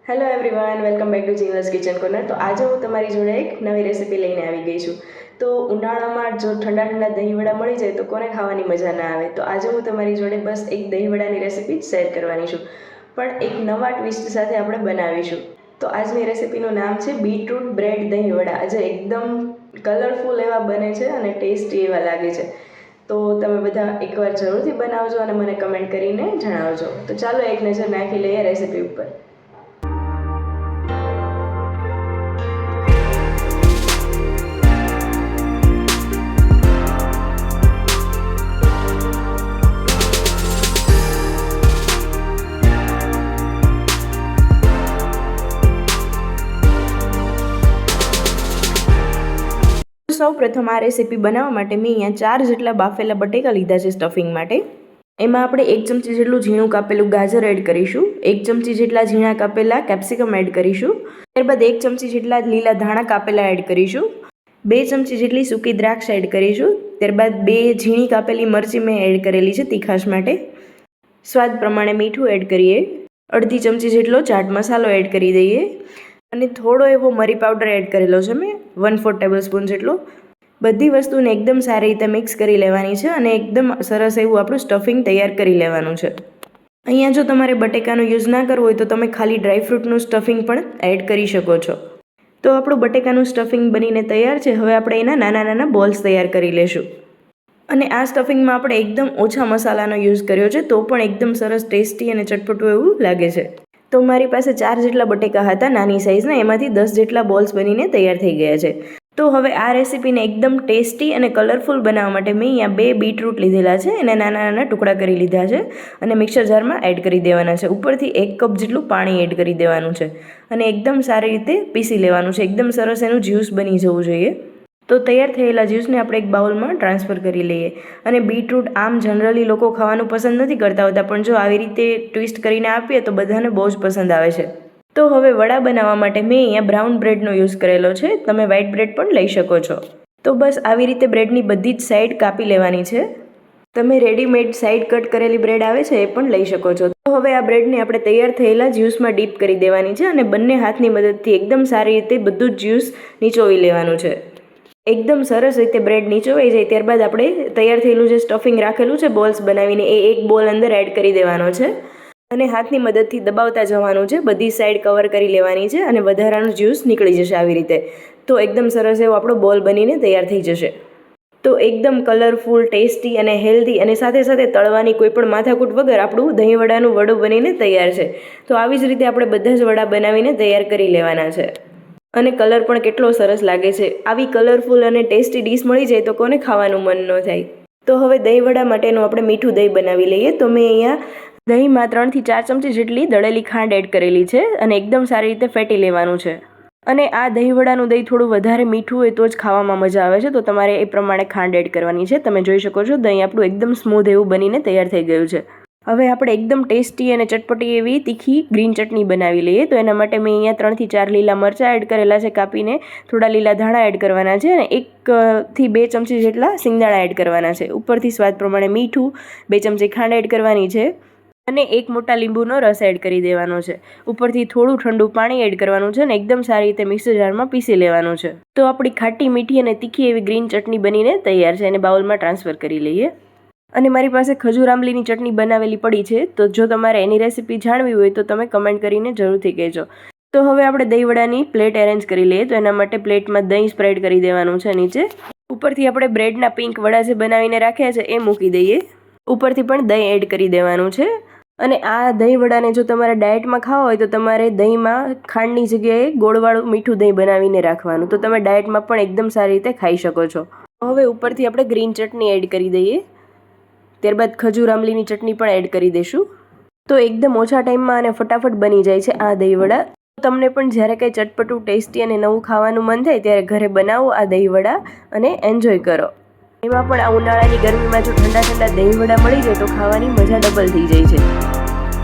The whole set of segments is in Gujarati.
Hello everyone, welcome back to Jeeval's kitchen corner. તો આજે હું તમારી જોડે એક નવી રેસીપી લઈને આવી ગઈ છું. તો ઉનાળામાં જો ઠંડા ઠંડા દહીંવડા મળી જાય તો કોને ખાવાની મજા ના આવે. તો આજે હું તમારી જોડે બસ એક દહીંવડાની રેસીપી જ શેર કરવાની છું, પણ એક નવા ટ્વિસ્ટ સાથે આપણે બનાવીશું. તો આજની રેસીપીનું નામ છે બીટરૂટ બ્રેડ દહીંવડા. આજે એકદમ કલરફુલ એવા બને છે અને ટેસ્ટી એવા લાગે છે. તો તમે બધા એકવાર જરૂરથી બનાવજો અને મને કમેન્ટ કરીને જણાવજો. તો ચાલો એક નજર નાખી લઈએ રેસીપી ઉપર. સૌ પ્રથમ આ રેસીપી બનાવવા માટે મેં અહીંયા 4 જેટલા બાફેલા બટેકા લીધા છે સ્ટફિંગ માટે. એમાં આપણે 1 ચમચી જેટલું ઝીણું કાપેલું ગાજર એડ કરીશું, 1 ચમચી જેટલા ઝીણા કાપેલા કેપ્સિકમ એડ કરીશું, ત્યારબાદ 1 ચમચી જેટલા લીલા ધાણા કાપેલા એડ કરીશું, 2 ચમચી જેટલી સૂકી દ્રાક્ષ એડ કરીશું, ત્યારબાદ 2 ઝીણી કાપેલી મરચી મેં એડ કરેલી છે તીખાશ માટે, સ્વાદ પ્રમાણે મીઠું એડ કરીએ, અડધી ચમચી જેટલો ચાટ મસાલો એડ કરી દઈએ અને થોડો એવો મરી પાવડર એડ કરેલો છે મેં 1/4 ટેબલસ્પૂન જેટલો. બધી વસ્તુને એકદમ સારી રીતે મિક્સ કરી લેવાની છે અને એકદમ સરસ એવું આપણું સ્ટફિંગ તૈયાર કરી લેવાનું છે. અહીંયા જો તમારે બટેકાનો યુઝ ના કરવો હોય તો તમે ખાલી ડ્રાયફ્રૂટનું સ્ટફિંગ પણ એડ કરી શકો છો. તો આપણું બટેકાનું સ્ટફિંગ બનીને તૈયાર છે. હવે આપણે એના નાના નાના બોલ્સ તૈયાર કરી લેશું. અને આ સ્ટફિંગમાં આપણે એકદમ ઓછા મસાલાનો યુઝ કર્યો છે, તો પણ એકદમ સરસ ટેસ્ટી અને ચટપટું એવું લાગે છે. તો મારી પાસે 4 જેટલા બટેકા હતા નાની સાઇઝના, એમાંથી 10 જેટલા બોલ્સ બનીને તૈયાર થઈ ગયા છે. તો હવે આ રેસીપીને એકદમ ટેસ્ટી અને કલરફુલ બનાવવા માટે મેં અહીંયા 2 બીટરૂટ લીધેલા છે, એને નાના નાના ટુકડા કરી લીધા છે અને મિક્સર જારમાં એડ કરી દેવાના છે. ઉપરથી 1 કપ જેટલું પાણી એડ કરી દેવાનું છે અને એકદમ સારી રીતે પીસી લેવાનું છે. એકદમ સરસ એનું જ્યુસ બની જવું જોઈએ. તો તૈયાર થયેલા જ્યુસને આપણે એક બાઉલમાં ટ્રાન્સફર કરી લઈએ. અને બીટરૂટ આમ જનરલી લોકો ખાવાનું પસંદ નથી કરતા હોતા, પણ જો આવી રીતે ટ્વિસ્ટ કરીને આપીએ તો બધાને બહુ જ પસંદ આવે છે. તો હવે વડા બનાવવા માટે મેં અહીંયા બ્રાઉન બ્રેડનો યુઝ કરેલો છે. તમે વ્હાઇટ બ્રેડ પણ લઈ શકો છો. તો બસ આવી રીતે બ્રેડની બધી જ સાઈડ કાપી લેવાની છે. તમે રેડીમેડ સાઈડ કટ કરેલી બ્રેડ આવે છે એ પણ લઈ શકો છો. તો હવે આ બ્રેડને આપણે તૈયાર થયેલા જ્યુસમાં ડીપ કરી દેવાની છે અને બંને હાથની મદદથી એકદમ સારી રીતે બધું જ જ્યુસ નીચોવી લેવાનું છે. એકદમ સરસ રીતે બ્રેડ નીચોવાઈ જાય ત્યારબાદ આપણે તૈયાર થયેલું જે સ્ટફિંગ રાખેલું છે બોલ્સ બનાવીને એ એક બોલ અંદર એડ કરી દેવાનો છે અને હાથની મદદથી દબાવતા જવાનું છે. બધી સાઈડ કવર કરી લેવાની છે અને વધારાનું જ્યુસ નીકળી જશે આવી રીતે. તો એકદમ સરસ એવો આપણો બોલ બનીને તૈયાર થઈ જશે. તો એકદમ કલરફુલ, ટેસ્ટી અને હેલ્ધી અને સાથે સાથે તળવાની કોઈ પણ માથાકૂટ વગર આપણું દહીંવડાનું વડું બનીને તૈયાર છે. તો આવી જ રીતે આપણે બધા જ વડા બનાવીને તૈયાર કરી લેવાના છે. અને કલર પણ કેટલો સરસ લાગે છે. આવી કલરફુલ અને ટેસ્ટી ડીશ મળી જાય તો કોને ખાવાનું મન ન થાય. તો હવે દહીંવડા માટેનું આપણે મીઠું દહીં બનાવી લઈએ. તો મેં અહીંયા દહીંમાં 3 થી 4 ચમચી જેટલી દળેલી ખાંડ એડ કરેલી છે અને એકદમ સારી રીતે ફેટી લેવાનું છે. અને આ દહીંવડાનું દહીં થોડું વધારે મીઠું હોય તો જ ખાવામાં મજા આવે છે, તો તમારે એ પ્રમાણે ખાંડ એડ કરવાની છે. તમે જોઈ શકો છો દહીં આપણું એકદમ સ્મૂધ એવું બનીને તૈયાર થઈ ગયું છે. હવે આપણે એકદમ ટેસ્ટી અને ચટપટી એવી તીખી ગ્રીન ચટણી બનાવી લઈએ. તો એના માટે મેં અહીંયા 3 થી 4 લીલા મરચાં એડ કરેલા છે કાપીને, થોડા લીલા ધાણા એડ કરવાના છે અને 1 થી 2 ચમચી જેટલા સિંગદાણા એડ કરવાના છે. ઉપરથી સ્વાદ પ્રમાણે મીઠું, 2 ચમચી ખાંડ એડ કરવાની છે અને 1 મોટા લીંબુનો રસ એડ કરી દેવાનો છે. ઉપરથી થોડું ઠંડુ પાણી એડ કરવાનું છે અને એકદમ સારી રીતે મિક્સર જારમાં પીસી લેવાનું છે. તો આપણી ખાટી મીઠી અને તીખી એવી ગ્રીન ચટણી બનીને તૈયાર છે. એને બાઉલમાં ટ્રાન્સફર કરી લઈએ. અને મારી પાસે ખજૂર આંબલીની ચટણી બનાવેલી પડી છે, તો જો તમારે એની રેસીપી જાણવી હોય તો તમે કમેન્ટ કરીને જરૂરથી કહેજો. તો હવે આપણે દહીંવડાની પ્લેટ એરેન્જ કરી લઈએ. તો એના માટે પ્લેટમાં દહીં સ્પ્રેડ કરી દેવાનું છે નીચે. ઉપરથી આપણે બ્રેડના પિંક વડા જે બનાવીને રાખ્યા છે એ મૂકી દઈએ. ઉપરથી પણ દહીં એડ કરી દેવાનું છે. અને આ દહીં વડાને જો તમારે ડાયટમાં ખાવા હોય તો તમારે દહીંમાં ખાંડની જગ્યાએ ગોળવાળું મીઠું દહીં બનાવીને રાખવાનું, તો તમે ડાયટમાં પણ એકદમ સારી રીતે ખાઈ શકો છો. હવે ઉપરથી આપણે ગ્રીન ચટણી એડ કરી દઈએ. ત્યારબાદ ખજૂર આંબલીની ચટણી પણ એડ કરી દઈશું. તો એકદમ ઓછા ટાઈમમાં અને ફટાફટ બની જાય છે આ દહીંવડા. તમને પણ જ્યારે કંઈ ચટપટું, ટેસ્ટી અને નવું ખાવાનું મન થાય ત્યારે ઘરે બનાવો આ દહીંવડા અને એન્જોય કરો. એમાં પણ આ ઉનાળાની ગરમીમાં જો ઠંડા ઠંડા દહીંવડા મળી જાય તો ખાવાની મજા ડબલ થઈ જાય છે.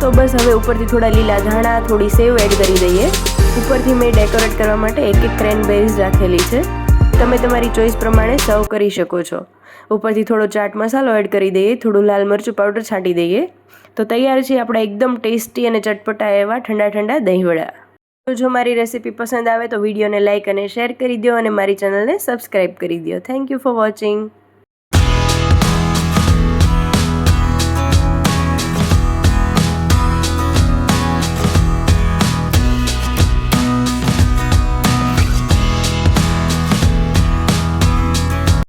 તો બસ હવે ઉપરથી થોડા લીલા ધાણા, થોડી સેવ એડ કરી દઈએ. ઉપરથી મેં ડેકોરેટ કરવા માટે 1 ક્રેનબેરીઝ રાખેલી છે. તમે તમારી ચોઈસ પ્રમાણે સર્વ કરી શકો છો. ઉપરથી થોડો ચાટ મસાલો એડ કરી દઈએ, થોડું લાલ મરચું પાવડર છાંટી દઈએ. તો તૈયાર છે આપણા એકદમ ટેસ્ટી અને ચટપટા એવા ઠંડા ઠંડા દહીંવડા. તો જો મારી રેસીપી પસંદ આવે તો વિડીયોને લાઇક અને શેર કરી દો અને મારી ચેનલને સબસ્ક્રાઈબ કરી દો. Thank you for watching.